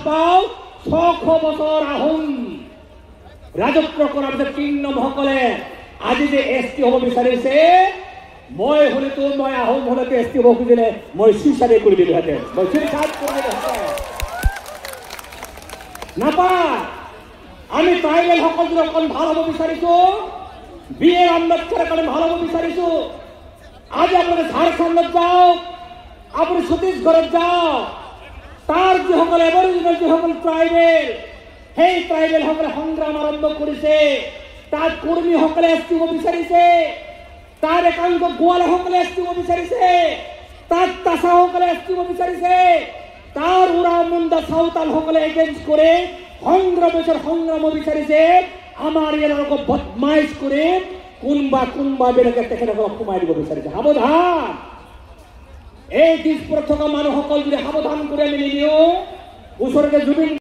পাও 600 বছৰ আহোম ৰাজত্ব কৰাৰ পিছত কিংডমসকলে আজি যে এছটি হ'ব বিচাৰিছে মই হলেতো মই আহোম হলেতো এছটি হ'ব খুজিলে মই সুইচাইড কৰি দিলোহেঁতেন মই সুইচাইড কৰি দিলোহেঁতেন নাপায় আমি ট্ৰাইবেল সকল অকণ ভাল হ'ব বিচাৰিছো বি.এ. আম্বেদকাৰৰ কাৰণে ভাল হ'ব বিচাৰিছো আজি আপোনালোকে ঝাৰখণ্ডত যাওক আপুনি ছত্তীশগড়ত যাওক তাৰ যিসকল এবৰিজিনেল যিসকল ট্ৰাইবেল সেই ট্ৰাইবেলসকলে সংগ্ৰাম আৰম্ভ কৰিছে তাত কৰ্মীসকলে এছটি হ'ব বিচাৰিছে তাৰ একাংশ গোৱালাসকলে এছটি হ'ব বিচাৰিছে তাত তাছাসকলে এছটি হ'ব বিচাৰিছে তাৰ উৰা মুণ্ডা চাওতালসকলে এগেইনষ্ট কৰে সংগ্ৰাম বিচাৰিছে আমাৰ ইয়াৰ বদমাইশ কৰি কোনোবা বেলেগে তেখেতসকলক সোমাই দিব বিচাৰিছে সাৱধান এই দিশপুৰত থকা মানুহসকল যদি সাৱধান কৰি আমি নিদিওঁ ওচৰতে জুবিন